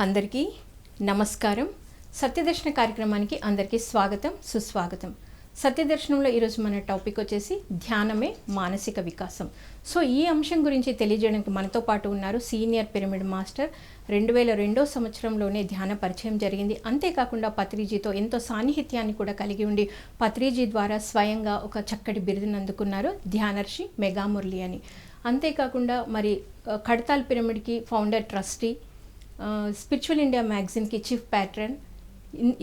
అందరికీ నమస్కారం. సత్యదర్శన కార్యక్రమానికి అందరికీ స్వాగతం, సుస్వాగతం. సత్యదర్శనంలో ఈరోజు మన టాపిక్ వచ్చేసి ధ్యానమే మానసిక వికాసం. సో ఈ అంశం గురించి తెలియజేయడానికి మనతో పాటు ఉన్నారు సీనియర్ పిరమిడ్ మాస్టర్. 2002 సంవత్సరంలోనే ధ్యాన పరిచయం జరిగింది. అంతేకాకుండా పత్రిజీతో ఎంతో సాన్నిహిత్యాన్ని కూడా కలిగి ఉండి పత్రిజీ ద్వారా స్వయంగా ఒక చక్కటి బిరుదును అందుకున్నారు, ధ్యానర్షి మెగామురళి అని. అంతేకాకుండా మరి కడతాల్ పిరమిడ్కి ఫౌండర్, ట్రస్టీ, స్పిరిచువల్ ఇండియా మ్యాగజైన్కి చీఫ్ ప్యాట్రన్.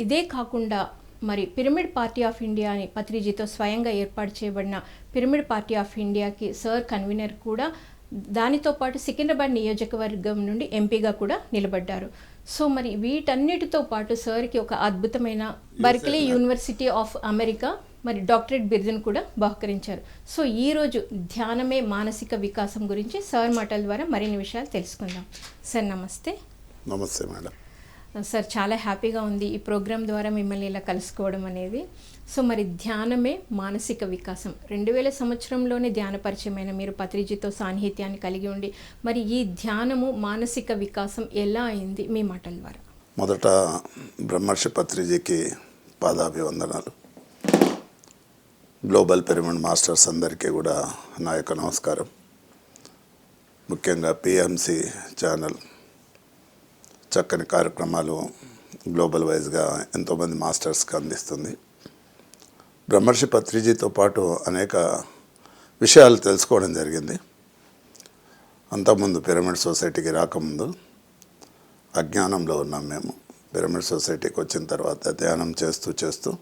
ఇదే కాకుండా మరి పిరమిడ్ పార్టీ ఆఫ్ ఇండియా అని పత్రిజీతో స్వయంగా ఏర్పాటు చేయబడిన పిరమిడ్ పార్టీ ఆఫ్ ఇండియాకి సార్ కన్వీనర్ కూడా. దానితో పాటు సికింద్రాబాద్ నియోజకవర్గం నుండి ఎంపీగా కూడా నిలబడ్డారు. సో మరి వీటన్నిటితో పాటు సార్కి ఒక అద్భుతమైన బర్క్లీ యూనివర్సిటీ ఆఫ్ అమెరికా మరి డాక్టరేట్ బిరుదును కూడా బహుకరించారు. సో ఈరోజు ధ్యానమే మానసిక వికాసం గురించి సార్ మాటల ద్వారా మరిన్ని విషయాలు తెలుసుకుందాం. సార్ నమస్తే. నమస్తే మేడం. సార్ చాలా హ్యాపీగా ఉంది ఈ ప్రోగ్రాం ద్వారా మిమ్మల్ని ఇలా కలుసుకోవడం అనేది. సో మరి ధ్యానమే మానసిక వికాసం 2000 సంవత్సరంలోనే ధ్యాన పరిచయమైన మీరు పత్రిజీతో సాన్నిహిత్యాన్ని కలిగి ఉండి మరి ఈ ధ్యానము మానసిక వికాసం ఎలా అయింది మీ మాటల ద్వారా? మొదట బ్రహ్మర్షి పత్రిజీకి పాదాభివందనాలు. గ్లోబల్ పిరమిడ్ మాస్టర్స్ అందరికీ కూడా నా యొక్క నమస్కారం. ముఖ్యంగా పిఎంసి ఛానల్ చక్కని కార్యక్రమాలు గ్లోబల్ వైజ్గా ఎంతోమంది మాస్టర్స్కి అందిస్తుంది. బ్రహ్మర్షి పత్రిజీతో పాటు అనేక విషయాలు తెలుసుకోవడం జరిగింది. అంతకుముందు పిరమిడ్ సొసైటీకి రాకముందు అజ్ఞానంలో ఉన్నాం మేము. పిరమిడ్ సొసైటీకి వచ్చిన తర్వాత ధ్యానం చేస్తూ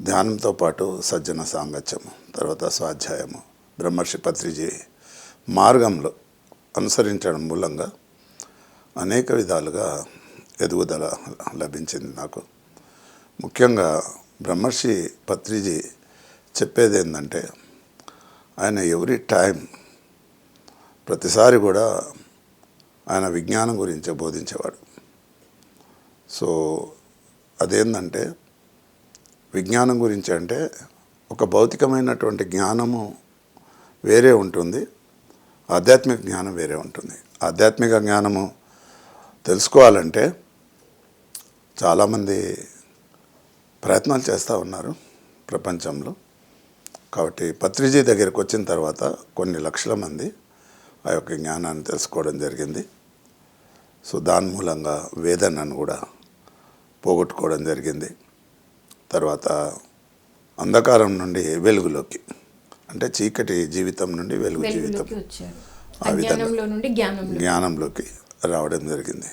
ధ్యానంతో పాటు సజ్జన సాంగత్యము, తర్వాత స్వాధ్యాయము, బ్రహ్మర్షి పత్రిజీ మార్గంలో అనుసరించడం మూలంగా అనేక విధాలుగా ఎదుగుదల లభించింది నాకు. ముఖ్యంగా బ్రహ్మర్షి పత్రిజీ చెప్పేది ఏంటంటే ఆయన ఎవ్రీ టైం ప్రతిసారి కూడా ఆయన విజ్ఞానం గురించే బోధించేవాడు. సో అదేంటంటే విజ్ఞానం గురించి అంటే ఒక భౌతికమైనటువంటి జ్ఞానము వేరే ఉంటుంది, ఆధ్యాత్మిక జ్ఞానం వేరే ఉంటుంది. ఆధ్యాత్మిక జ్ఞానము తెలుసుకోవాలంటే చాలామంది ప్రయత్నాలు చేస్తూ ఉన్నారు ప్రపంచంలో. కాబట్టి పత్రిజీ దగ్గరికి వచ్చిన తర్వాత కొన్ని లక్షల మంది ఆ యొక్క జ్ఞానాన్ని తెలుసుకోవడం జరిగింది. సో దాని మూలంగా వేదనను కూడా పోగొట్టుకోవడం జరిగింది. తర్వాత అంధకారం నుండి వెలుగులోకి, అంటే చీకటి జీవితం నుండి వెలుగు జీవితం, ఆ విధంగా జ్ఞానంలోకి రావడం జరిగింది.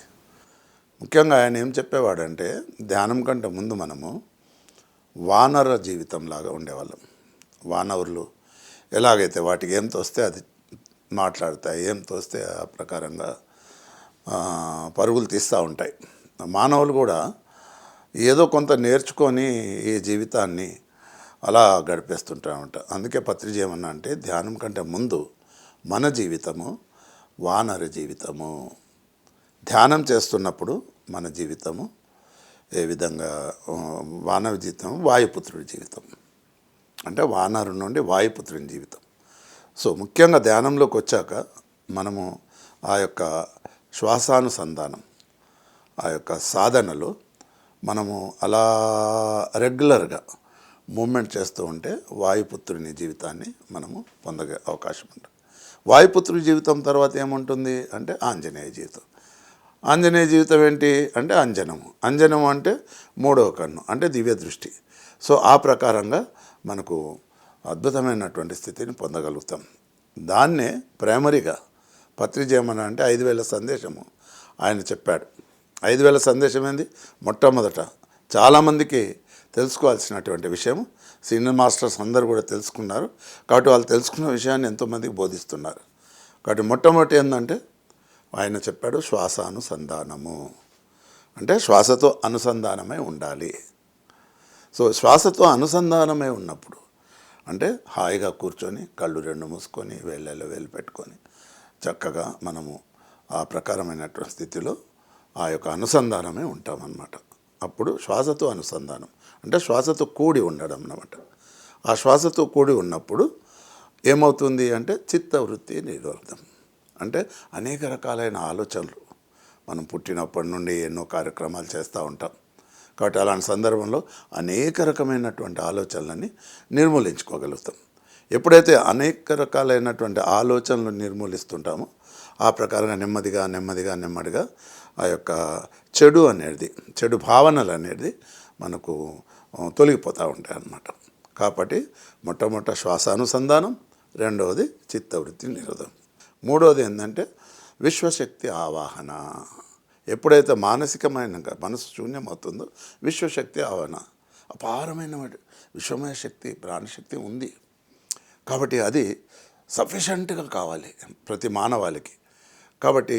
ముఖ్యంగా ఆయన ఏం చెప్పేవాడంటే ధ్యానం కంటే ముందు మనము వానర జీవితంలాగా ఉండేవాళ్ళం. వానరులు ఎలాగైతే వాటికి ఏం తోస్తే అది మాట్లాడతాయి, ఏం తోస్తే ఆ ప్రకారంగా పరుగులు తీస్తూ ఉంటాయి. మానవులు కూడా ఏదో కొంత నేర్చుకొని ఈ జీవితాన్ని అలా గడిపేస్తుంటామంట. అందుకే పత్రిజీ ఏమన్నా అంటే ధ్యానం కంటే ముందు మన జీవితము వానర జీవితము. ధ్యానం చేస్తున్నప్పుడు మన జీవితము ఏ విధంగా వానర జీవితం, వాయుపుత్రుడి జీవితం, అంటే వానరు నుండి వాయుపుత్రుని జీవితం. సో ముఖ్యంగా ధ్యానంలోకి వచ్చాక మనము ఆ యొక్క శ్వాసానుసంధానం, ఆ యొక్క సాధనలో మనము అలా రెగ్యులర్గా మూమెంట్ చేస్తూ ఉంటే వాయుపుత్రుని జీవితాన్ని మనము పొందగే అవకాశం ఉంటుంది. వాయుపుత్రుడి జీవితం తర్వాత ఏముంటుంది అంటే ఆంజనేయ జీవితం. ఆంజనేయ జీవితం ఏంటి అంటే అంజనము. అంజనము అంటే మూడవ కన్ను, అంటే దివ్య దృష్టి. సో ఆ ప్రకారంగా మనకు అద్భుతమైనటువంటి స్థితిని పొందగలుగుతాం. దాన్నే ప్రైమరీగా పత్రిజీ ఏమన్నా అంటే 5000 సందేశము ఆయన చెప్పాడు. 5000 సందేశం ఏంది? మొట్టమొదట చాలామందికి తెలుసుకోవాల్సినటువంటి విషయం. సీనియర్ మాస్టర్స్ అందరూ కూడా తెలుసుకున్నారు. కాబట్టి వాళ్ళు తెలుసుకున్న విషయాన్ని ఎంతోమందికి బోధిస్తున్నారు. కాబట్టి మొట్టమొదటి ఏంటంటే ఆయన చెప్పాడు శ్వాసానుసంధానము, అంటే శ్వాసతో అనుసంధానమై ఉండాలి. సో శ్వాసతో అనుసంధానమై ఉన్నప్పుడు అంటే హాయిగా కూర్చొని కళ్ళు రెండు మూసుకొని వేళ్ళలో వేలు పెట్టుకొని చక్కగా మనము ఆ ప్రకారమైనటువంటి స్థితిలో ఆ యొక్క అనుసంధానమే ఉంటామన్నమాట. అప్పుడు శ్వాసతో అనుసంధానం అంటే శ్వాసతో కూడి ఉండడం అన్నమాట. ఆ శ్వాసతో కూడి ఉన్నప్పుడు ఏమవుతుంది అంటే చిత్తవృత్తి నిరోధం, అంటే అనేక రకాలైన ఆలోచనలు మనం పుట్టినప్పటి నుండి ఎన్నో కార్యక్రమాలు చేస్తూ ఉంటాం. కాబట్టి అలాంటి సందర్భంలో అనేక రకమైనటువంటి ఆలోచనలని నిర్మూలించుకోగలుగుతాం. ఎప్పుడైతే అనేక రకాలైనటువంటి ఆలోచనలు నిర్మూలిస్తుంటామో ఆ ప్రకారంగా నెమ్మదిగా ఆ యొక్క చెడు భావనలు అనేది మనకు తొలగిపోతూ ఉంటాయి అన్నమాట. కాబట్టి మొట్టమొదట శ్వాసానుసంధానం, రెండవది చిత్తవృత్తి నిరోధం, మూడవది ఏంటంటే విశ్వశక్తి ఆవాహన. ఎప్పుడైతే మానసికమైన మనసు శూన్యమవుతుందో విశ్వశక్తి ఆవాహన, అపారమైన విశ్వమయ శక్తి, ప్రాణశక్తి ఉంది. కాబట్టి అది సఫిషియెంట్గా కావాలి ప్రతి మానవాళికి. కాబట్టి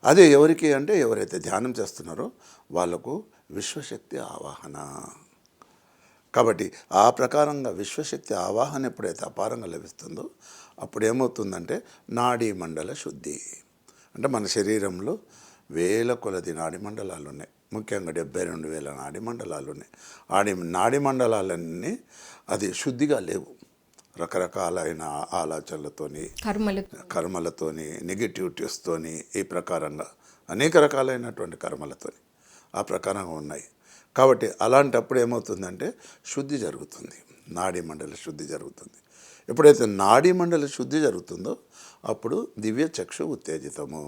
అదే ఎవరికి అంటే ఎవరైతే ధ్యానం చేస్తున్నారో వాళ్ళకు విశ్వశక్తి ఆవాహన. కాబట్టి ఆ ప్రకారంగా విశ్వశక్తి ఆవాహన ఎప్పుడైతే అపారంగా లభిస్తుందో అప్పుడు ఏమవుతుందంటే నాడీ మండల శుద్ధి. అంటే మన శరీరంలో వేల కొలది నాడీ మండలాలు ఉన్నాయి. ముఖ్యంగా 72,000 నాడీ మండలాలు ఉన్నాయి. నాడీ మండలాలన్నీ అది శుద్ధిగా లేవు. రకరకాలైన ఆలోచనలతోని, కర్మలతోని, నెగిటివిటీస్తోని, ఈ ప్రకారంగా అనేక రకాలైనటువంటి కర్మలతోని ఆ ప్రకారంగా ఉన్నాయి. కాబట్టి అలాంటప్పుడు ఏమవుతుందంటే శుద్ధి జరుగుతుంది, నాడీ మండల శుద్ధి జరుగుతుంది. ఎప్పుడైతే నాడీ మండల శుద్ధి జరుగుతుందో అప్పుడు దివ్య చక్షు ఉత్తేజితము.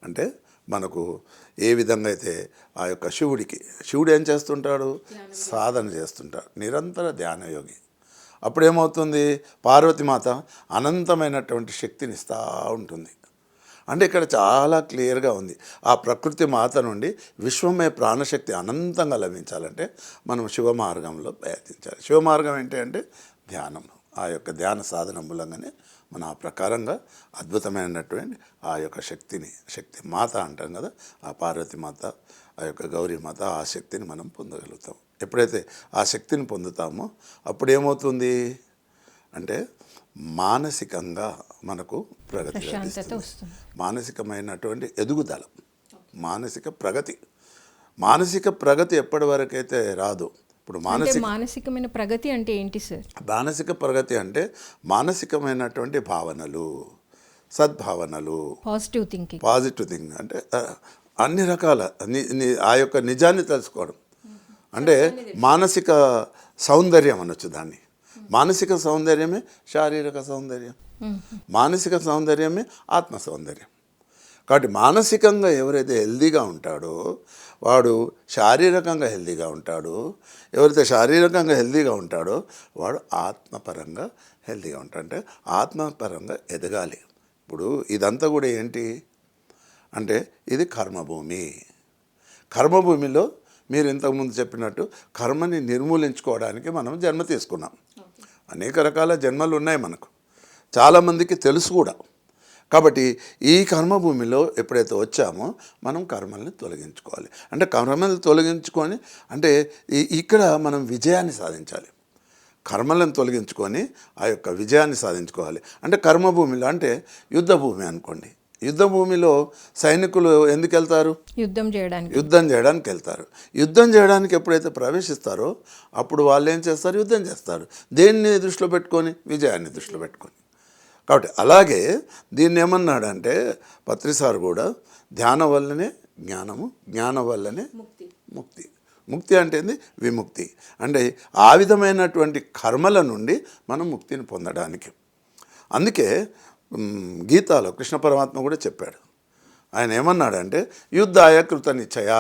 అంటే మనకు ఏ విధంగా అయితే ఆ యొక్క శివుడు ఏం చేస్తుంటాడు, సాధన చేస్తుంటాడు, నిరంతర ధ్యానయోగి. అప్పుడేమవుతుంది, పార్వతీమాత అనంతమైనటువంటి శక్తిని ఇస్తూ ఉంటుంది. అంటే ఇక్కడ చాలా క్లియర్గా ఉంది, ఆ ప్రకృతి మాత నుండి విశ్వమయ ప్రాణశక్తి అనంతంగా లభించాలంటే మనం శివమార్గంలో ప్రయత్నించాలి. శివమార్గం ఏంటి అంటే ధ్యానం. ఆ యొక్క ధ్యాన సాధన మూలంగానే మనం ఆ ప్రకారంగా అద్భుతమైనటువంటి ఆ యొక్క శక్తి మాత అంటాం కదా, ఆ పార్వతీమాత, ఆ యొక్క గౌరీమాత, ఆ శక్తిని మనం పొందగలుగుతాం. ఎప్పుడైతే ఆ శక్తిని పొందుతామో అప్పుడు ఏమవుతుంది అంటే మానసికంగా మనకు ప్రగతి లభిస్తుంది. మానసికమైనటువంటి ఎదుగుదల, మానసిక ప్రగతి ఎప్పటి వరకైతే రాదు. ఇప్పుడు మానసికమైన ప్రగతి అంటే ఏంటి సార్? మానసిక ప్రగతి అంటే మానసికమైనటువంటి భావనలు, సద్భావనలు, పాజిటివ్ థింకింగ్ అంటే అన్ని రకాల ఆ యొక్క నిజాన్ని తెలుసుకోవడం. అంటే మానసిక సౌందర్యం అనొచ్చు దాన్ని. మానసిక సౌందర్యమే శారీరక సౌందర్యం, మానసిక సౌందర్యమే ఆత్మ సౌందర్యం. కాబట్టి మానసికంగా ఎవరైతే హెల్దీగా ఉంటాడో వాడు శారీరకంగా హెల్దీగా ఉంటాడు. ఎవరైతే శారీరకంగా హెల్దీగా ఉంటాడో వాడు ఆత్మపరంగా హెల్దీగా ఉంటాడు. అంటే ఆత్మపరంగా ఎదగాలి. ఇప్పుడు ఇదంతా కూడా ఏంటి అంటే ఇది కర్మభూమిలో మీరు ఇంతకుముందు చెప్పినట్టు కర్మని నిర్మూలించుకోవడానికి మనం జన్మ తీసుకున్నాం. అనేక రకాల జన్మలు ఉన్నాయి మనకు, చాలామందికి తెలుసు కూడా. కాబట్టి ఈ కర్మభూమిలో ఎప్పుడైతే వచ్చామో మనం కర్మల్ని తొలగించుకోవాలి. అంటే కర్మల్ని తొలగించుకొని అంటే ఇక్కడ మనం విజయాన్ని సాధించాలి. కర్మలను తొలగించుకొని ఆ యొక్క విజయాన్ని సాధించుకోవాలి. అంటే కర్మభూమిలో అంటే యుద్ధభూమి అనుకోండి. యుద్ధభూమిలో సైనికులు ఎందుకు వెళ్తారు? యుద్ధం చేయడానికి వెళ్తారు. యుద్ధం చేయడానికి ఎప్పుడైతే ప్రవేశిస్తారో అప్పుడు వాళ్ళు ఏం చేస్తారు? యుద్ధం చేస్తారు. దేన్ని దృష్టిలో పెట్టుకొని? విజయాన్ని దృష్టిలో పెట్టుకొని. కాబట్టి అలాగే దీన్ని ఏమన్నాడంటే పత్రిసార్ కూడా ధ్యానం వల్లనే జ్ఞానము, జ్ఞానం వల్లనే ముక్తి. ముక్తి అంటే విముక్తి. అంటే ఆ విధమైనటువంటి కర్మల నుండి మనం ముక్తిని పొందడానికి. అందుకే గీతాలో కృష్ణ పరమాత్మ కూడా చెప్పాడు. ఆయన ఏమన్నాడంటే యుద్ధాయ కృత నిశ్చయ.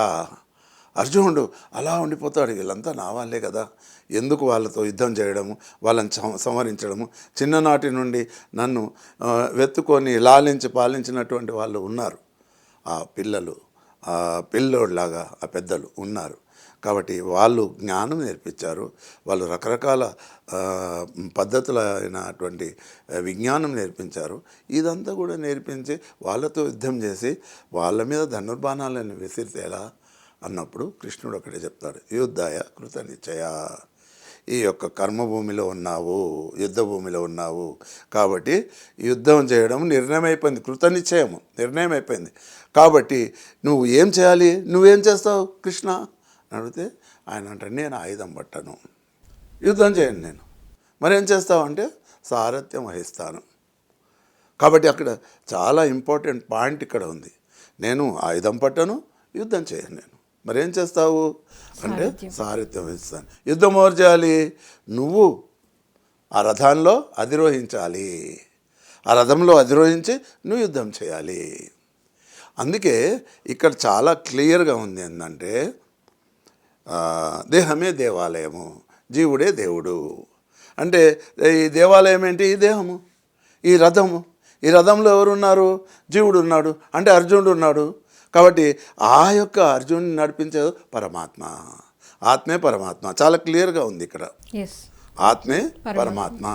అర్జునుడు అలా ఉండిపోతాడు, వీళ్ళంతా నా వాళ్ళే కదా, ఎందుకు వాళ్ళతో యుద్ధం చేయడము, వాళ్ళని సంహరించడము. చిన్ననాటి నుండి నన్ను వెతుకొని లాలించి పాలించినటువంటి వాళ్ళు ఉన్నారు, ఆ పిల్లోడ్లాగా ఆ పెద్దలు ఉన్నారు. కాబట్టి వాళ్ళు జ్ఞానం నేర్పించారు, వాళ్ళు రకరకాల పద్ధతులైనటువంటి విజ్ఞానం నేర్పించారు. ఇదంతా కూడా నేర్పించి వాళ్ళతో యుద్ధం చేసి వాళ్ళ మీద ధనుర్బాణాలను విసిరితే ఎలా అన్నప్పుడు కృష్ణుడు ఒకటే చెప్తాడు, యుద్ధాయ కృత నిశ్చయ. ఈ యొక్క కర్మభూమిలో ఉన్నావు, యుద్ధభూమిలో ఉన్నావు, కాబట్టి యుద్ధం చేయడం నిర్ణయం అయిపోయింది, కృతనిశ్చయము నిర్ణయం అయిపోయింది. కాబట్టి నువ్వు ఏం చేయాలి, నువ్వేం చేస్తావు కృష్ణ అని అడిగితే ఆయన అంటాడు, నేను ఆయుధం పట్టను, యుద్ధం చేయను నేను. మరేం చేస్తావు అంటే సారథ్యం వహిస్తాను. కాబట్టి అక్కడ చాలా ఇంపార్టెంట్ పాయింట్ ఇక్కడ ఉంది. నేను ఆయుధం పట్టను, యుద్ధం చేయను నేను. మరేం చేస్తావు అంటే సారథ్యం. సారథ్యం ఇస్తాను. యుద్ధం ఎవరు చేయాలి? నువ్వు ఆ రథంలో అధిరోహించాలి. ఆ రథంలో అధిరోహించి నువ్వు యుద్ధం చేయాలి. అందుకే ఇక్కడ చాలా క్లియర్గా ఉంది ఏంటంటే దేహమే దేవాలయము, జీవుడే దేవుడు. అంటే ఈ దేవాలయం ఏంటి? ఈ దేహము, ఈ రథము. ఈ రథంలో ఎవరున్నారు? జీవుడు ఉన్నాడు, అంటే అర్జునుడు ఉన్నాడు. కాబట్టి ఆ యొక్క అర్జునుడిని నడిపించేది పరమాత్మ, ఆత్మే పరమాత్మ. చాలా క్లియర్గా ఉంది ఇక్కడ, ఎస్, ఆత్మే పరమాత్మ.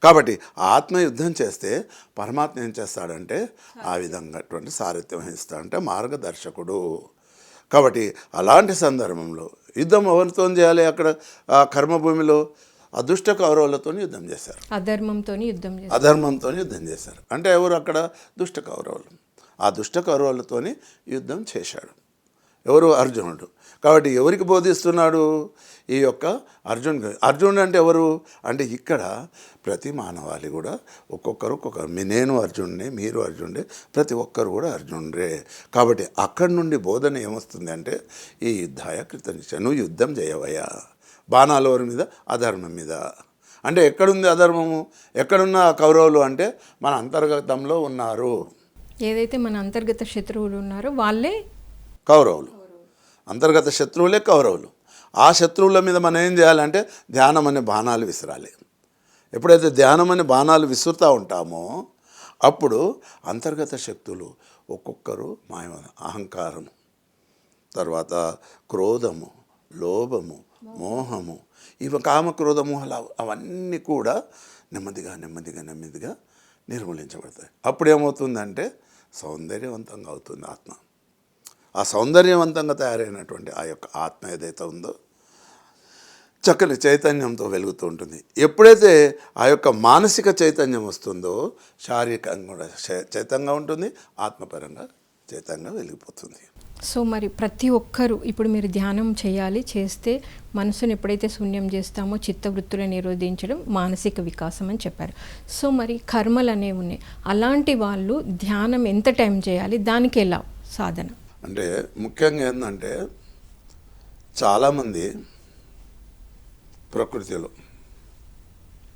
కాబట్టి ఆత్మ యుద్ధం చేస్తే పరమాత్మ ఏం చేస్తాడంటే ఆ విధంగా అటువంటి సారథ్యం వహిస్తాడంటే మార్గదర్శకుడు. కాబట్టి అలాంటి సందర్భంలో యుద్ధం ఎవరితో చేయాలి? అక్కడ ఆ కర్మభూమిలో అదుష్ట కౌరవులతో యుద్ధం చేశారు, అధర్మంతో యుద్ధం చేస్తారు. అధర్మంతో యుద్ధం చేశారు. అంటే ఎవరు అక్కడ? దుష్ట కౌరవులు. ఆ దుష్ట కౌరవులతో యుద్ధం చేశాడు ఎవరు? అర్జునుడు. కాబట్టి ఎవరికి బోధిస్తున్నాడు? ఈ యొక్క అర్జునుడు అంటే ఎవరు అంటే ఇక్కడ ప్రతి మానవాళి కూడా ఒక్కొక్కరు నేను అర్జునుడే, మీరు అర్జునుడే, ప్రతి ఒక్కరు కూడా అర్జునుడే. కాబట్టి అక్కడి నుండి బోధన ఏమొస్తుంది అంటే ఈ యుద్ధాయ కృతనిశ్చయ, నువ్వు యుద్ధం చేయవయ్యా. బాణాల ఎవరి మీద? అధర్మం మీద. అంటే ఎక్కడుంది అధర్మము? ఎక్కడున్న కౌరవులు అంటే మన అంతర్గతంలో ఉన్నారు. ఏదైతే మన అంతర్గత శత్రువులు ఉన్నారో వాళ్ళే కౌరవులు, అంతర్గత శత్రువులే కౌరవులు. ఆ శత్రువుల మీద మనం ఏం చేయాలంటే ధ్యానం అనే బాణాలు విసరాలి. ఎప్పుడైతే ధ్యానం అనే బాణాలు విసురుతూ ఉంటామో అప్పుడు అంతర్గత శక్తులు ఒక్కొక్కరు అహంకారము, తర్వాత క్రోధము, లోభము, మోహము, ఇవి కామక్రోధ మోహాలు అవన్నీ కూడా నెమ్మదిగా నిర్మూలించబడతాయి. అప్పుడు ఏమవుతుందంటే సౌందర్యవంతంగా అవుతుంది ఆత్మ. ఆ సౌందర్యవంతంగా తయారైనటువంటి ఆ యొక్క ఆత్మ ఏదైతే ఉందో చక్కని చైతన్యంతో వెలుగుతూ ఉంటుంది. ఎప్పుడైతే ఆ యొక్క మానసిక చైతన్యం వస్తుందో శారీరకంగా కూడా చైతంగా ఉంటుంది, ఆత్మపరంగా చైతంగా వెలిగిపోతుంది. సో మరి ప్రతి ఒక్కరూ ఇప్పుడు మీరు ధ్యానం చేయాలి, చేస్తే మనసును ఎప్పుడైతే శూన్యం చేస్తామో చిత్తవృత్తులను నిరోధించడం మానసిక వికాసం అని చెప్పారు. సో మరి కర్మలు అనేవి ఉన్నాయి, అలాంటి వాళ్ళు ధ్యానం ఎంత టైం చేయాలి, దానికి ఎలా సాధన? అంటే ముఖ్యంగా ఏంటంటే చాలామంది ప్రకృతిలో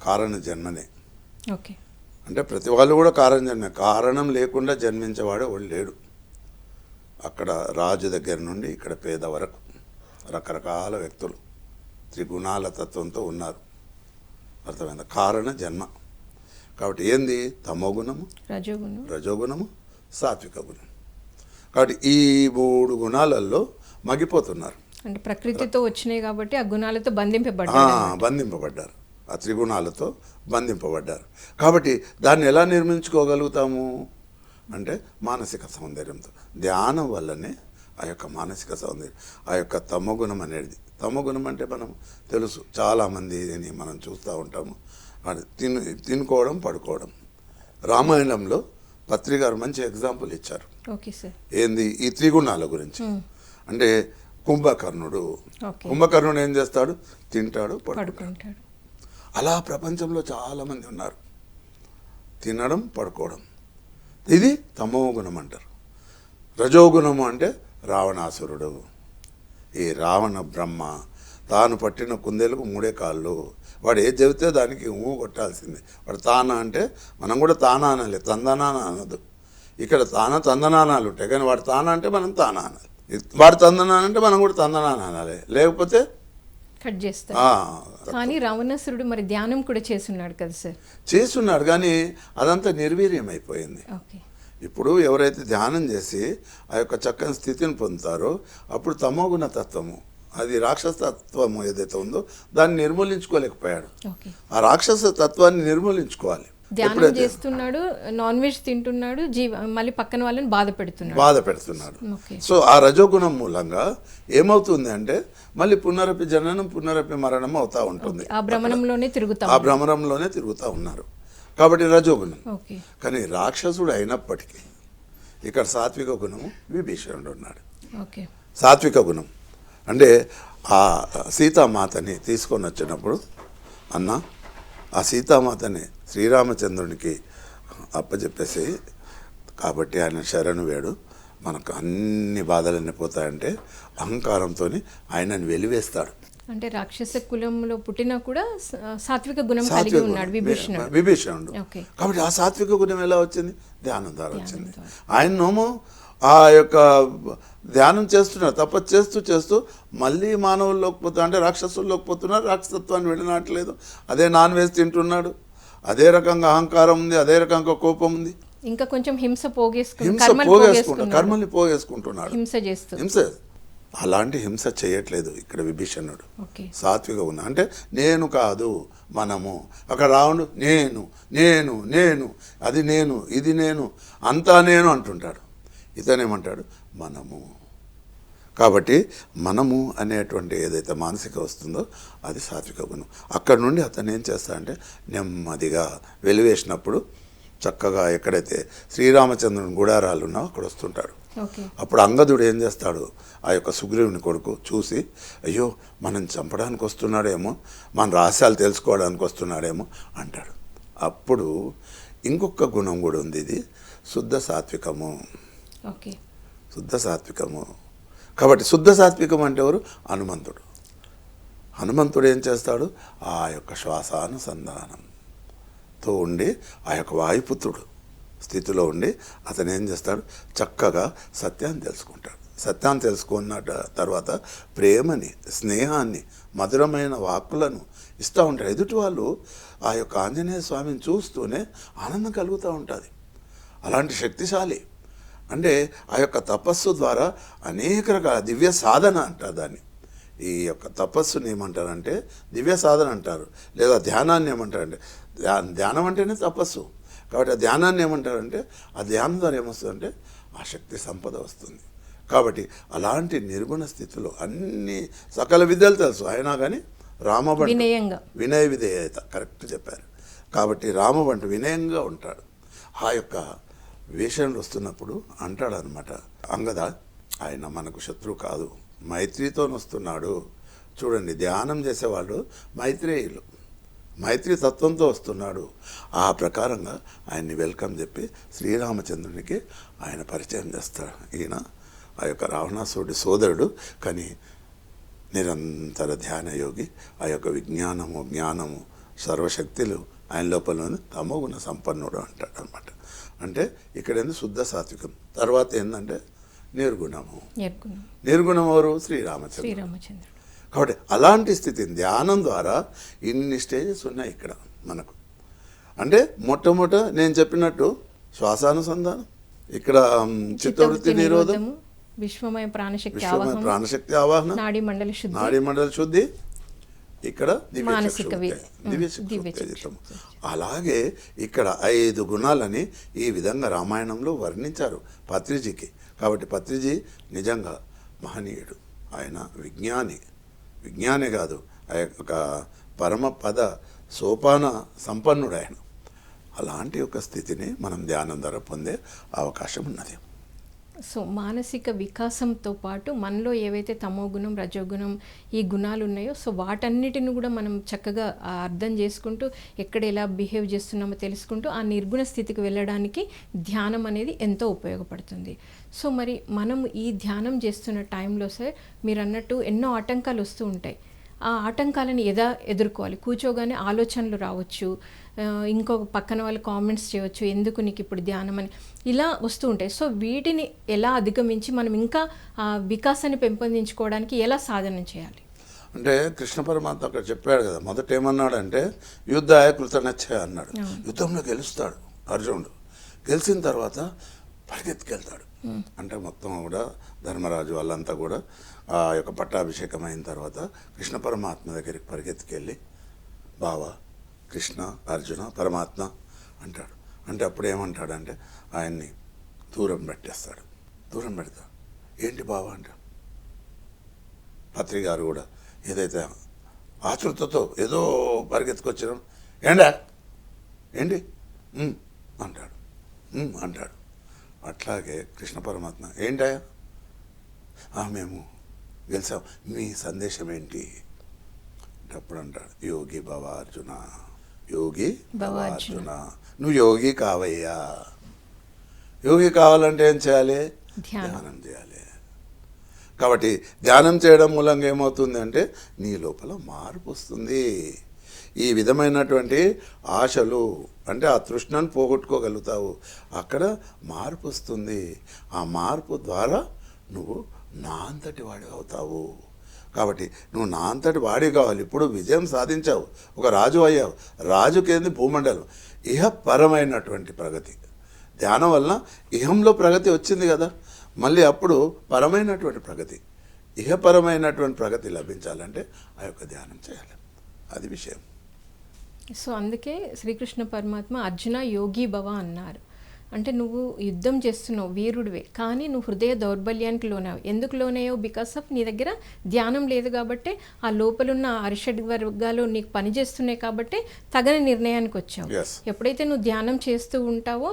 కారణ జన్మనే. ఓకే, అంటే ప్రతి వాళ్ళు కూడా కారణ జన్మే, కారణం లేకుండా జన్మించేవాడు వాడు లేడు. అక్కడ రాజు దగ్గర నుండి ఇక్కడ పేద వరకు రకరకాల వ్యక్తులు త్రిగుణాల తత్వంతో ఉన్నారు. అర్థమైందా? కారణ జన్మ. కాబట్టి ఏంది? తమోగుణము, రజోగుణము, సాత్విక గుణం. కాబట్టి ఈ 3 గుణాలలో మగిపోతున్నారు. అంటే ప్రకృతితో వచ్చినాయి కాబట్టి ఆ గుణాలతో బంధింపబడ్డారు, ఆ త్రిగుణాలతో బంధింపబడ్డారు. కాబట్టి దాన్ని ఎలా నిర్మించుకోగలుగుతాము అంటే మానసిక సౌందర్యంతో, ధ్యానం వల్లనే ఆ యొక్క మానసిక సౌందర్యం, ఆ యొక్క తమోగుణం అనేది. తమోగుణం అంటే మనం తెలుసు, చాలామందిని మనం చూస్తూ ఉంటాము, తినుకోవడం, పడుకోవడం. రామాయణంలో పత్రి గారు మంచి ఎగ్జాంపుల్ ఇచ్చారు. Okay sir. ఏంది? ఈ త్రిగుణాల గురించి. అంటే కుంభకర్ణుడు ఏం చేస్తాడు? తింటాడు, పడుకుంటాడు. అలా ప్రపంచంలో చాలామంది ఉన్నారు, తినడం, పడుకోవడం. ఇది తమోగుణం అంటారు. రజోగుణము అంటే రావణాసురుడు. ఈ రావణ బ్రహ్మ తాను పట్టిన కుందేలకు 3 కాళ్ళు. వాడు ఏది చెబితే దానికి కొట్టాల్సిందే. వాడు తాన అంటే మనం కూడా తానా అనాలి, తందనాన అనదు. ఇక్కడ తందనానాలు ఉంటాయి, కానీ వాడు తాన అంటే మనం తానా అనాలి. వాడు తందనాన అంటే మనం కూడా తందనాన అనాలి, లేకపోతే కట్ చేస్తారు. కానీ రావణాసురుడు మరి ధ్యానం కూడా చేస్తున్నాడు కదా సార్? చేస్తున్నాడు, కానీ అదంతా నిర్వీర్యం అయిపోయింది. ఓకే. ఇప్పుడు ఎవరైతే ధ్యానం చేసి ఆ యొక్క చక్కని స్థితిని పొందుతారో అప్పుడు తమోగుణ తత్వము, అది రాక్షస తత్వము ఏదైతే ఉందో దాన్ని నిర్మూలించుకోలేకపోయాడు. ఆ రాక్షస తత్వాన్ని నిర్మూలించుకోవాలి. ధ్యానం చేస్తున్నాడు, నాన్ వెజ్ తింటున్నాడు, మళ్ళీ పక్కన వాళ్ళని బాధ పెడుతున్నాడు. సో ఆ రజోగుణం మూలంగా ఏమవుతుంది అంటే మళ్ళీ పునరపి జననం, పునరపి మరణం అవుతా ఉంటుంది. ఆ భ్రమణంలోనే తిరుగుతూ ఉన్నారు. కాబట్టి రజోగుణం. కానీ రాక్షసుడు అయినప్పటికీ ఇక్కడ సాత్విక గుణము విభీషణుడు ఉన్నాడు. సాత్విక గుణం అంటే ఆ సీతామాతని తీసుకొని వచ్చినప్పుడు అన్న ఆ సీతామాతని శ్రీరామచంద్రునికి అప్పచెప్పేసి, కాబట్టి ఆయన శరణు వేడు, మనకు అన్ని బాధలన్నీ పోతాయంటే అహంకారంతో ఆయనని వెలివేస్తాడు. అంటే రాక్షస కులంలో పుట్టినా కూడా సాత్విక గుణం కలిగి ఉన్నాడు విభీషణుడు. ఓకే. కాబట్టి ఆ సాత్విక గుణం ఎలా వచ్చింది? ధ్యానం ద్వారా వచ్చింది. ఆయనోమో ఆ యొక్క ధ్యానం చేస్తున్నారు, తపస్సు చేస్తూ చేస్తూ మళ్ళీ మానవుల్లోకి పోతున్నారు, అంటే రాక్షసుల్లోకి పోతున్నారు, రాక్షసత్వాన్ని విడనాట్లేదు. అదే నాన్ వెజ్ తింటున్నాడు, అదే రకంగా అహంకారం ఉంది, అదే రకంగా కోపం ఉంది, ఇంకా కొంచెం హింస కర్మల్ని పోగేసుకుంటున్నాడు, హింస. అలాంటి హింస చేయట్లేదు ఇక్కడ విభీషణుడు. సాత్విక ఉన్న అంటే నేను కాదు మనము. అక్కడ రావణుడు నేను నేను నేను అది నేను ఇది నేను అంతా నేను అంటుంటాడు. ఇతనేమంటాడు మనము. కాబట్టి మనము అనేటువంటి ఏదైతే మానసిక వస్తుందో అది సాత్విక గుణం. అక్కడ నుండి అతను ఏం చేస్తాడంటే నెమ్మదిగా వెలివేసినప్పుడు చక్కగా ఎక్కడైతే శ్రీరామచంద్రుని గుడారాలు ఉన్నావో అక్కడ వస్తుంటాడు. అప్పుడు అంగదుడు ఏం చేస్తాడు, ఆ యొక్క సుగ్రీవుని కొడుకు చూసి అయ్యో మనం చంపడానికి వస్తున్నాడేమో, మన రహస్యాలు తెలుసుకోవడానికి వస్తున్నాడేమో అంటాడు. అప్పుడు ఇంకొక గుణం కూడా ఉంది, ఇది శుద్ధ సాత్వికము. శుద్ధ సాత్వికము. కాబట్టి శుద్ధ సాత్వికం అంటే ఎవరు? హనుమంతుడు. హనుమంతుడు ఏం చేస్తాడు, ఆ యొక్క శ్వాసానుసంధానంతో ఉండి ఆ యొక్క వాయుపుత్రుడు స్థితిలో ఉండి అతను ఏం చేస్తాడు, చక్కగా సత్యాన్ని తెలుసుకుంటాడు. సత్యాన్ని తెలుసుకున్న తర్వాత ప్రేమని, స్నేహాన్ని, మధురమైన వాక్కులను ఇస్తూ ఉంటాడు. ఎదుటి వాళ్ళు ఆ యొక్క ఆంజనేయ స్వామిని చూస్తూనే ఆనందం కలుగుతూ ఉంటుంది. అలాంటి శక్తిశాలి. అంటే ఆ యొక్క తపస్సు ద్వారా అనేక రకాల దివ్య సాధన అంటారు దాన్ని. ఈ యొక్క తపస్సుని ఏమంటారంటే దివ్య సాధన అంటారు, లేదా ధ్యానాన్ని ఏమంటారంటే ధ్యానం అంటేనే తపస్సు. కాబట్టి ఆ ధ్యానాన్ని ఏమంటారంటే ఆ ధ్యానం ద్వారా ఏమొస్తుందంటే ఆ శక్తి సంపద వస్తుంది. కాబట్టి అలాంటి నిర్గుణ స్థితిలో అన్ని సకల విద్యలు తెలుసు అయినా కానీ రామబంటు వినయ విధేయత కరెక్ట్ చెప్పారు. కాబట్టి రామబంటు వినయంగా ఉంటాడు. ఆ యొక్క వేషంలో వస్తున్నప్పుడు అంటాడు అనమాట, అంగద ఆయన మనకు శత్రువు కాదు, మైత్రితో వస్తున్నాడు. చూడండి, ధ్యానం చేసేవాళ్ళు మైత్రేయులు, మైత్రి తత్వంతో వస్తున్నాడు. ఆ ప్రకారంగా ఆయన్ని వెల్కమ్ చెప్పి శ్రీరామచంద్రునికి ఆయన పరిచయం చేస్తాడు. ఈయన ఆ యొక్క రావణాసురుడి సోదరుడు, కానీ నిరంతర ధ్యాన యోగి. ఆ యొక్క విజ్ఞానము, జ్ఞానము, సర్వశక్తులు ఆయన లోపల తమోగుణ సంపన్నుడు అంటాడు అనమాట. అంటే ఇక్కడ శుద్ధ సాత్వికం. తర్వాత ఏంటంటే నిర్గుణము. నిర్గుణం ఎవరు? శ్రీరామచంద్రుడు. కాబట్టి అలాంటి స్థితిని ధ్యానం ద్వారా ఇన్ని స్టేజెస్ ఉన్నాయి ఇక్కడ మనకు. అంటే మొట్టమొదట నేను చెప్పినట్టు శ్వాసానుసంధానం, ఇక్కడ చిత్తవృత్తి నిరోధం, విశ్వమయ ప్రాణశక్తి ఆవాహన, నాడీ మండల శుద్ధి, ఇక్కడ దివ్య. అలాగే ఇక్కడ 5 గుణాలని ఈ విధంగా రామాయణంలో వర్ణించారు పత్రిజీకి. కాబట్టి పత్రిజీ నిజంగా మహనీయుడు. ఆయన విజ్ఞానే కాదు, ఆ యొక్క పరమపద సోపాన సంపన్నుడు ఆయన. అలాంటి ఒక స్థితిని మనం ధ్యానం ద్వారా పొందే అవకాశం ఉన్నది. సో మానసిక వికాసంతో పాటు మనలో ఏవైతే తమోగుణం, రజోగుణం ఈ గుణాలు ఉన్నాయో సో వాటన్నిటిని కూడా మనం చక్కగా అర్థం చేసుకుంటూ ఎక్కడ ఎలా బిహేవ్ చేస్తున్నామో తెలుసుకుంటూ ఆ నిర్గుణ స్థితికి వెళ్ళడానికి ధ్యానం అనేది ఎంతో ఉపయోగపడుతుంది. సో మరి మనం ఈ ధ్యానం చేస్తున్న టైంలో సార్ మీరు అన్నట్టు ఎన్నో ఆటంకాలు వస్తూ ఉంటాయి. ఆ ఆటంకాలను ఎదుర్కోవాలి. కూర్చోగానే ఆలోచనలు రావచ్చు, ఇంకో పక్కన వాళ్ళు కామెంట్స్ చేయవచ్చు, ఎందుకు నీకు ఇప్పుడు ధ్యానం అని ఇలా వస్తూ ఉంటాయి. సో వీటిని ఎలా అధిగమించి మనం ఇంకా వికాసాన్ని పెంపొందించుకోవడానికి ఎలా సాధన చేయాలి? అంటే కృష్ణ పరమాత్మ అక్కడ చెప్పాడు కదా, మొదట ఏమన్నాడంటే యుద్ధాయ కృతనచ్చయ అన్నాడు. యుద్ధంలో గెలుస్తాడు అర్జునుడు. గెలిచిన తర్వాత పరిగెత్తుకెళ్తాడు. అంటే మొత్తం కూడా ధర్మరాజు వాళ్ళంతా కూడా ఆ యొక్క పట్టాభిషేకం అయిన తర్వాత కృష్ణ పరమాత్మ దగ్గరికి పరిగెత్తుకెళ్ళి బావా కృష్ణ, అర్జున, పరమాత్మ అంటాడు. అంటే అప్పుడు ఏమంటాడంటే ఆయన్ని దూరం పెట్టేస్తాడు. దూరం పెడతా ఏంటి బావా అంట. పత్రి గారు కూడా ఏదైతే ఆతృతతో ఏదో పరిగెత్తుకొచ్చినాం, ఏంటి అంటాడు. అట్లాగే కృష్ణ పరమాత్మ ఏంటయా మేము గెలిచాం, మీ సందేశం ఏంటి అంటే అప్పుడు అంటాడు యోగి భవ అర్జున, యోగి భవ అర్జున, నువ్వు యోగి కావయ్యా. యోగి కావాలంటే ఏం చేయాలి? ధ్యానం. ధ్యానం చేయాలి. కాబట్టి ధ్యానం చేయడం మూలంగా ఏమవుతుంది అంటే నీ లోపల మార్పు వస్తుంది. ఈ విధమైనటువంటి ఆశలు అంటే ఆ తృష్ణను పోగొట్టుకోగలుగుతావు. అక్కడ మార్పు వస్తుంది. ఆ మార్పు ద్వారా నువ్వు నా అంతటి వాడి అవుతావు. కాబట్టి నువ్వు నా అంతటి వాడి కావాలి. ఇప్పుడు విజయం సాధించావు, ఒక రాజు అయ్యావు. రాజుకేంది భూమండలం, ఇహపరమైనటువంటి ప్రగతి. ధ్యానం వలన ఇహంలో ప్రగతి వచ్చింది కదా, మళ్ళీ అప్పుడు పరమైనటువంటి ప్రగతి, ఇహపరమైనటువంటి ప్రగతి లభించాలంటే ఆ యొక్క ధ్యానం చేయాలి. అది విషయం. సో అందుకే శ్రీకృష్ణ పరమాత్మ అర్జున యోగి భవ అన్నారు. అంటే నువ్వు యుద్ధం చేస్తున్నావు, వీరుడివే, కానీ నువ్వు హృదయ దౌర్బల్యానికి లోనావు. ఎందుకు లోనయ్యావు? బికాస్ ఆఫ్ నీ దగ్గర ధ్యానం లేదు కాబట్టి, ఆ లోపలున్న అరిషడ్ వర్గాలు నీకు పనిచేస్తున్నాయి కాబట్టి తగని నిర్ణయానికి వచ్చావు. Yes. ఎప్పుడైతే నువ్వు ధ్యానం చేస్తూ ఉంటావో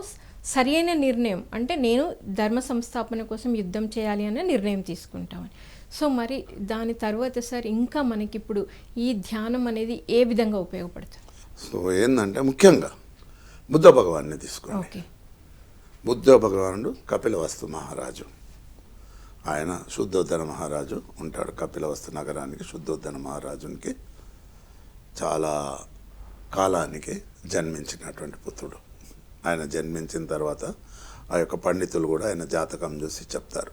సరి అయిన నిర్ణయం అంటే నేను ధర్మ సంస్థాపన కోసం యుద్ధం చేయాలి అనే నిర్ణయం తీసుకుంటామని. సో మరి దాని తర్వాత సార్ ఇంకా మనకిప్పుడు ఈ ధ్యానం అనేది ఏ విధంగా ఉపయోగపడుతుంది? సో ఏంటంటే ముఖ్యంగా బుద్ధ భగవాన్ని తీసుకోండి. ఓకే. బుద్ధ భగవానుడు కపిలవస్తు మహారాజు. ఆయన శుద్ధోధన మహారాజు ఉంటాడు. కపిలవస్తు నగరానికి శుద్ధోధన మహారాజునికి చాలా కాలానికి జన్మించినటువంటి పుత్రుడు. ఆయన జన్మించిన తర్వాత ఆ యొక్క పండితులు కూడా ఆయన జాతకం చూసి చెప్తారు.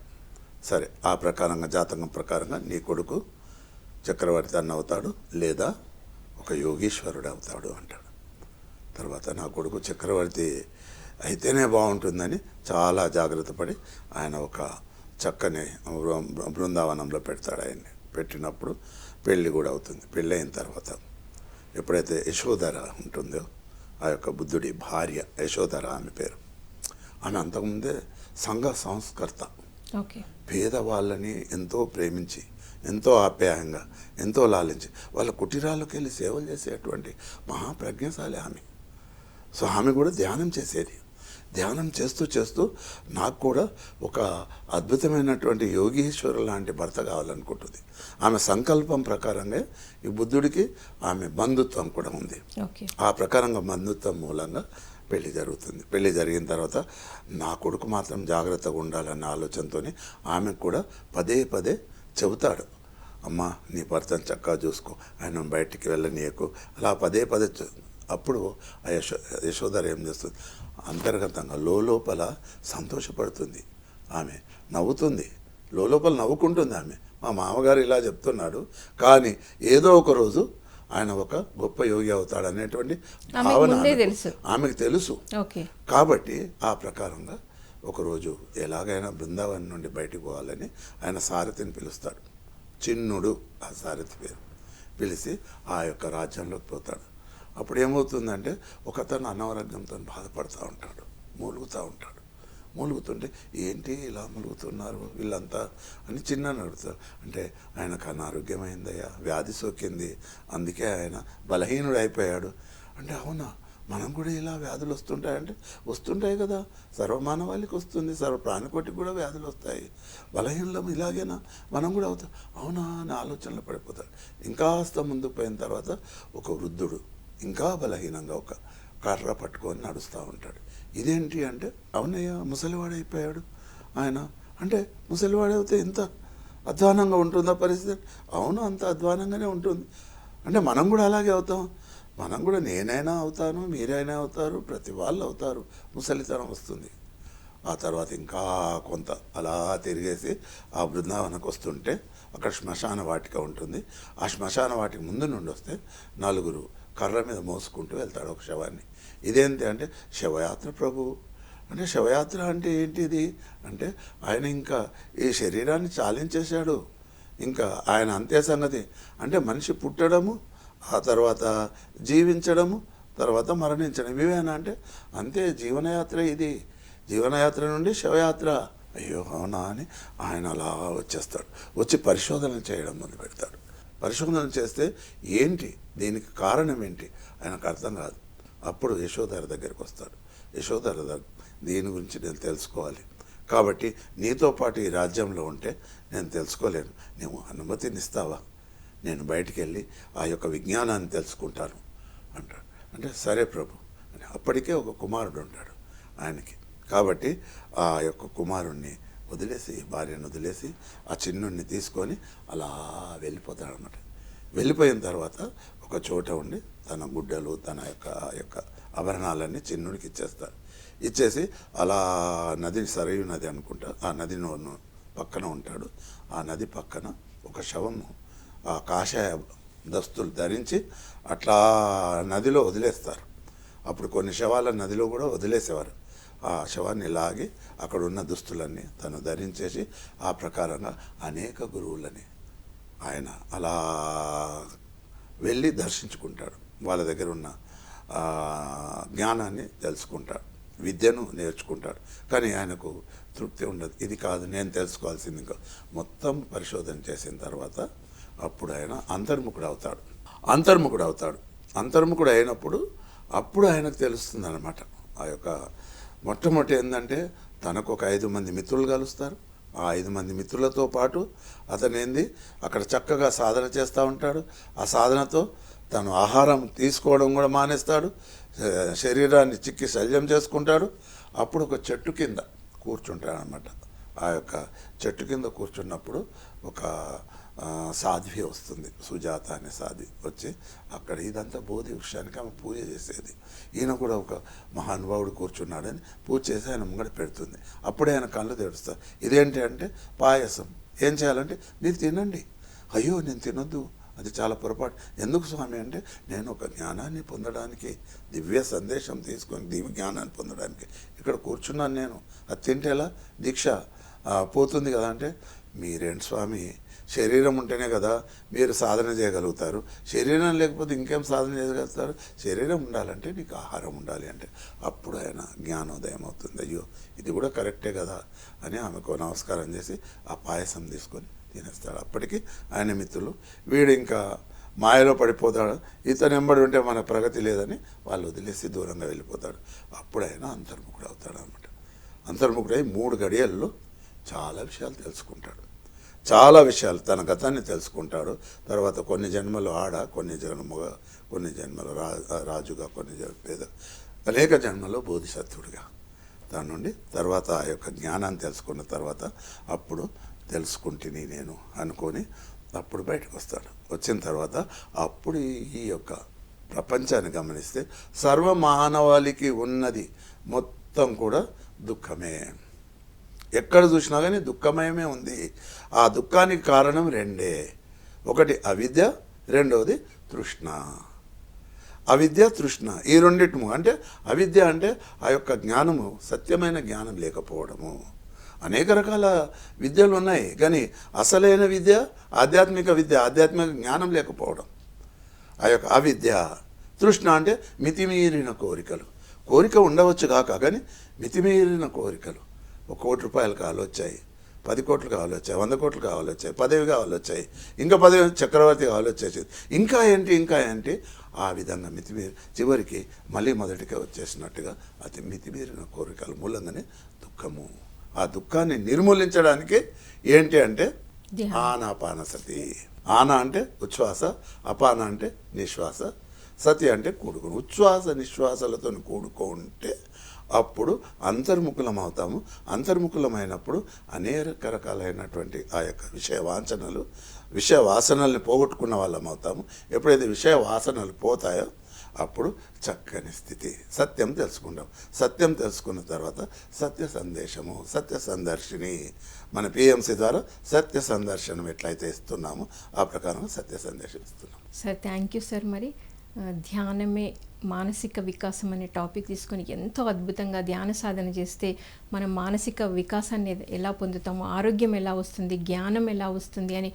సరే, ఆ ప్రకారంగా జాతకం ప్రకారంగా నీ కొడుకు చక్రవర్తి అన్న అవుతాడు, లేదా ఒక యోగీశ్వరుడు అవుతాడు అంటాడు. తర్వాత నా కొడుకు చక్రవర్తి అయితేనే బాగుంటుందని చాలా జాగ్రత్త పడి ఆయన ఒక చక్కని బృందావనంలో పెడతాడు. ఆయన్ని పెట్టినప్పుడు పెళ్ళి కూడా అవుతుంది. పెళ్ళి అయిన తర్వాత ఎప్పుడైతే యశోధర ఉంటుందో, ఆ యొక్క బుద్ధుడి భార్య యశోధర ఆమె పేరు, ఆమె అంతకుముందే సంఘ సంస్కర్త. ఓకే. పేదవాళ్ళని ఎంతో ప్రేమించి, ఎంతో ఆప్యాయంగా, ఎంతో లాలించి వాళ్ళ కుటీరాలకు వెళ్ళి సేవలు చేసేటువంటి మహాప్రజ్ఞశాలి ఆమె. సో ఆమె కూడా ధ్యానం చేసేది. ధ్యానం చేస్తూ చేస్తూ నాకు కూడా ఒక అద్భుతమైనటువంటి యోగీశ్వరు లాంటి భర్త కావాలనుకుంటుంది. ఆమె సంకల్పం ప్రకారంగా ఈ బుద్ధుడికి ఆమె బంధుత్వం కూడా ఉంది. ఓకే. ఆ ప్రకారంగా బంధుత్వం మూలంగా పెళ్లి జరుగుతుంది. పెళ్లి జరిగిన తర్వాత నా కొడుకు మాత్రం జాగ్రత్తగా ఉండాలన్న ఆలోచనతో ఆమెకు కూడా పదే పదే చెబుతాడు, అమ్మ నీ భర్తను చక్కగా చూసుకో, ఆయన బయటికి వెళ్ళనీయకు, అలా పదే పదే. అప్పుడు ఆ యశోధర ఏం చేస్తుంది, అంతర్గతంగా లోపల సంతోషపడుతుంది. ఆమె నవ్వుతుంది, లోపల నవ్వుకుంటుంది. ఆమె మా మామగారు ఇలా చెప్తున్నాడు, కానీ ఏదో ఒక రోజు ఆయన ఒక గొప్ప యోగి అవుతాడు అనేటువంటి భావన ఆమెకు తెలుసు. కాబట్టి ఆ ప్రకారంగా ఒకరోజు ఎలాగైనా బృందావనం నుండి బయటికి పోవాలని ఆయన సారథిని పిలుస్తాడు. చిన్నుడు ఆ సారథి పేరు. పిలిచి ఆ యొక్క రాజ్యంలోకి పోతాడు. అప్పుడు ఏమవుతుందంటే ఒకతను అనారోగ్యంతో బాధపడుతూ ఉంటాడు, మూలుగుతూ ఉంటాడు. మూలుగుతుంటే ఏంటి ఇలా మూలుగుతున్నారు వీళ్ళంతా అని చిన్న అడుగుతారు. అంటే ఆయనకు అనారోగ్యమైందయ్యా, వ్యాధి సోకింది, అందుకే ఆయన బలహీనుడు అయిపోయాడు. అంటే అవునా, మనం కూడా ఇలా వ్యాధులు వస్తుంటాయంటే వస్తుంటాయి కదా, సర్వమానవాళికి వస్తుంది, సర్వ ప్రాణికోటికి కూడా వ్యాధులు వస్తాయి, బలహీనలం ఇలాగేనా మనం కూడా అవుతాం, అవునా అని ఆలోచనలో పడిపోతాడు. ఇంకాస్త ముందుకు పోయిన తర్వాత ఒక వృద్ధుడు ఇంకా బలహీనంగా ఒక కర్ర పట్టుకొని నడుస్తూ ఉంటాడు. ఇదేంటి అంటే, అవునయ్యా ముసలివాడైపోయాడు ఆయన. అంటే ముసలివాడైతే ఇంత అధ్వానంగా ఉంటుందా పరిస్థితి? అవును, అంత అధ్వానంగానే ఉంటుంది. అంటే మనం కూడా అలాగే అవుతాం, మనం కూడా నేనైనా అవుతాను, మీరైనా అవుతారు, ప్రతి వాళ్ళు అవుతారు, ముసలితనం వస్తుంది. ఆ తర్వాత ఇంకా కొంత అలా తిరిగేసి ఆ బృందావనకు వస్తుంటే అక్కడ శ్మశాన వాటిక ఉంటుంది. ఆ శ్మశాన వాటిక ముందు నుండి వస్తే నలుగురు కర్ర మీద మోసుకుంటూ వెళ్తాడు ఒక శవాన్ని. ఇదేంటి అంటే శవయాత్ర ప్రభు. అంటే శవయాత్ర అంటే ఏంటిది అంటే ఆయన ఇంకా ఈ శరీరాన్ని చాలించేశాడు, ఇంకా ఆయన అంతే సంగతి. అంటే మనిషి పుట్టడము, ఆ తర్వాత జీవించడము, తర్వాత మరణించడం, ఇవేనా అంటే అంతే జీవనయాత్ర. ఇది జీవనయాత్ర నుండి శవయాత్ర. అయ్యో అవునా అని ఆయన అలా వచ్చేస్తాడు. వచ్చి పరిశోధన చేయడం మొదలు పెడతాడు. పరిశోధన చేస్తే ఏంటి, దీనికి కారణం ఏంటి ఆయనకు అర్థం కాదు. అప్పుడు యశోధర దగ్గరికి వస్తాడు. యశోధర దీని గురించి నేను తెలుసుకోవాలి, కాబట్టి నీతో పాటు ఈ రాజ్యంలో ఉంటే నేను తెలుసుకోలేను, నువ్వు అనుమతినిస్తావా, నేను బయటికి వెళ్ళి ఆ యొక్క విజ్ఞానాన్ని తెలుసుకుంటాను అంటాడు. అంటే సరే ప్రభు అని. అప్పటికే ఒక కుమారుడు ఉంటాడు ఆయనకి. కాబట్టి ఆ యొక్క కుమారుణ్ణి వదిలేసి భార్యను వదిలేసి ఆ చిన్నుడిని తీసుకొని అలా వెళ్ళిపోతాడనమాట. వెళ్ళిపోయిన తర్వాత ఒక చోట ఉండి తన గుడ్డలు తన యొక్క ఆభరణాలన్నీ చిన్నుడికి ఇచ్చేస్తాడు. ఇచ్చేసి అలా నది సరయు నది అనుకుంటా, ఆ నది పక్కన ఉంటాడు. ఆ నది పక్కన ఒక శవము ఆ కాషాయ దస్తులు ధరించి అట్లా నదిలో వదిలేస్తారు. అప్పుడు కొన్ని శవాల నదిలో కూడా వదిలేసేవారు. ఆ శవాన్ని లాగి అక్కడ ఉన్న దుస్తులన్నీ తను ధరించేసి ఆ ప్రకారంగా అనేక గురువులని ఆయన అలా వెళ్ళి దర్శించుకుంటాడు. వాళ్ళ దగ్గర ఉన్న జ్ఞానాన్ని తెలుసుకుంటాడు, విద్యను నేర్చుకుంటాడు. కానీ ఆయనకు తృప్తి ఉండదు. ఇది కాదు నేను తెలుసుకోవాల్సింది, ఇంకా మొత్తం పరిశోధన చేసిన తర్వాత అప్పుడు ఆయన అంతర్ముఖుడు అవుతాడు. అంతర్ముఖుడు అయినప్పుడు అప్పుడు ఆయనకు తెలుస్తుంది అనమాట. ఆ యొక్క మొట్టమొదటి ఏంటంటే తనకు ఒక 5 మంది మిత్రులు కలుస్తారు. ఆ 5 మంది మిత్రులతో పాటు అతను అక్కడ చక్కగా సాధన చేస్తూ ఉంటాడు. ఆ సాధనతో తను ఆహారం తీసుకోవడం కూడా మానేస్తాడు, శరీరాన్ని చిక్కి శల్యం చేసుకుంటాడు. అప్పుడు ఒక చెట్టు కింద కూర్చుంటాడు అనమాట. ఆ యొక్క చెట్టు కింద కూర్చున్నప్పుడు ఒక సాధ్వి వస్తుంది, సుజాత అనే సాధ్వి వచ్చి అక్కడ ఇదంతా బోధి వృక్షానికి ఆమె పూజ చేసేది. ఈయన కూడా ఒక మహానుభావుడు కూర్చున్నాడని పూజ చేసి ఆయన ముంగడ పెడుతుంది. అప్పుడే ఆయన కళ్ళు తెరుస్తారు. ఇదేంటి అంటే పాయసం. ఏం చేయాలంటే మీరు తినండి. అయ్యో నేను తినొద్దు, అది చాలా పొరపాటు. ఎందుకు స్వామి అంటే నేను ఒక జ్ఞానాన్ని పొందడానికి, దివ్య సందేశం తీసుకొని దివ్య జ్ఞానాన్ని పొందడానికి ఇక్కడ కూర్చున్నాను. నేను అది తింటేలా దీక్ష పోతుంది కదా అంటే, మీరేంటి స్వామి, శరీరం ఉంటేనే కదా మీరు సాధన చేయగలుగుతారు, శరీరం లేకపోతే ఇంకేం సాధన చేయగలుగుతారు, శరీరం ఉండాలంటే నీకు ఆహారం ఉండాలి అంటే అప్పుడు ఆయన జ్ఞానోదయం అవుతుంది. అయ్యో ఇది కూడా కరెక్టే కదా అని ఆమెకు నమస్కారం చేసి ఆ పాయసం తీసుకొని తినేస్తాడు. అప్పటికి ఆయన మిత్రులు వీడు ఇంకా మాయలో పడిపోతాడు, ఇతను ఎంబడి ఉంటే మన ప్రగతి లేదని వాళ్ళు వదిలేసి దూరంగా వెళ్ళిపోతాడు. అప్పుడు ఆయన అంతర్ముఖుడు అవుతాడు అనమాట. అంతర్ముఖుడై 3 గడియల్లో చాలా విషయాలు తెలుసుకుంటాడు. చాలా విషయాలు తన గతాన్ని తెలుసుకుంటాడు. తర్వాత కొన్ని జన్మలు ఆడ, కొన్ని జన్మగా, కొన్ని జన్మలు రాజుగా, కొన్ని పేద, అనేక జన్మలో బోధిసత్వుడిగా దాని నుండి తర్వాత ఆ యొక్క జ్ఞానాన్ని తెలుసుకున్న తర్వాత అప్పుడు తెలుసుకుంటుని నేను అనుకొని అప్పుడు బయటకు వస్తాడు. వచ్చిన తర్వాత అప్పుడు ఈ యొక్క ప్రపంచాన్ని గమనిస్తే సర్వమానవాళికి ఉన్నది మొత్తం కూడా దుఃఖమే. ఎక్కడ చూసినా కానీ దుఃఖమయమే ఉంది. ఆ దుఃఖానికి కారణం 2. ఒకటి అవిద్య, రెండవది తృష్ణ. అవిద్య, తృష్ణ ఈ రెండిటి అంటే అవిద్య అంటే ఆ యొక్క జ్ఞానము, సత్యమైన జ్ఞానం లేకపోవడము. అనేక రకాల విద్యలు ఉన్నాయి, కానీ అసలైన విద్య ఆధ్యాత్మిక విద్య, ఆధ్యాత్మిక జ్ఞానం లేకపోవడం ఆ యొక్క అవిద్య. తృష్ణ అంటే మితిమీరిన కోరికలు. కోరిక ఉండవచ్చు కాక కానీ మితిమీరిన కోరికలు. 1 కోటి రూపాయలు కావాలొచ్చాయి, 10 కోట్లు కావాలొచ్చాయి, 100 కోట్లు కావాలొచ్చాయి, పదవి కావాలొచ్చాయి, ఇంకా పదవి చక్రవర్తి కావాలొచ్చేసి ఇంకా ఏంటి ఆ విధంగా మితిమీరి చివరికి మళ్ళీ మొదటిగా వచ్చేసినట్టుగా అతి మితిమీరిన కోరికల మూలంగానే దుఃఖము. ఆ దుఃఖాన్ని నిర్మూలించడానికి ఏంటి అంటే ఆనాపానసతి. ఆన అంటే ఉచ్ఛ్వాస, అపాన అంటే నిశ్వాస, సతి అంటే కూడుకుని. ఉచ్ఛ్వాస నిశ్వాసాలతో కూడుకుంటే అప్పుడు అంతర్ముఖులం అవుతాము. అంతర్ముఖులమైనప్పుడు అనేక రకాలైనటువంటి ఆ యొక్క విషయ వాసనల్ని పోగొట్టుకున్న వాళ్ళం అవుతాము. ఎప్పుడైతే విషయ వాసనలు పోతాయో అప్పుడు చక్కని స్థితి, సత్యం తెలుసుకుంటాం. సత్యం తెలుసుకున్న తర్వాత సత్య సందేశము, సత్య సందర్శిని, మన పిఎంసి ద్వారా సత్య సందర్శనం ఎట్లయితే ఇస్తున్నామో ఆ ప్రకారం సత్య సందేశం ఇస్తున్నాం. Sir thank you sir. మరి ధ్యానమే మానసిక వికాసం అనే టాపిక్ తీసుకొని ఎంతో అద్భుతంగా ధ్యాన సాధన చేస్తే మనం మానసిక వికాసాన్ని ఎలా పొందుతామో, ఆరోగ్యం ఎలా వస్తుంది, జ్ఞానం ఎలా వస్తుంది అని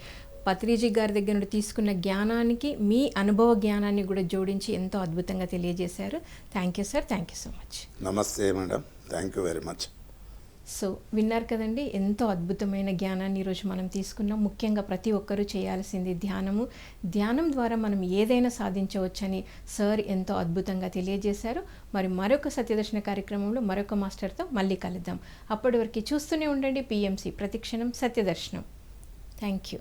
పత్రిజీ గారి దగ్గర నుండి తీసుకున్న జ్ఞానానికి మీ అనుభవ జ్ఞానాన్ని కూడా జోడించి ఎంతో అద్భుతంగా తెలియజేశారు. Thank you sir. Thank you so much. నమస్తే madam. Thank you very much. So విన్నారు కదండి, ఎంతో అద్భుతమైన జ్ఞానాన్ని ఈరోజు మనం తీసుకున్నాం. ముఖ్యంగా ప్రతి ఒక్కరూ చేయాల్సింది ధ్యానము. ధ్యానం ద్వారా మనం ఏదైనా సాధించవచ్చని సార్ ఎంతో అద్భుతంగా తెలియజేశారు. మరి మరొక సత్యదర్శన కార్యక్రమంలో మరొక మాస్టర్తో మళ్ళీ కలుద్దాం. అప్పటి వరకు చూస్తూనే ఉండండి పిఎంసి, ప్రతిక్షణం సత్యదర్శనం. Thank you.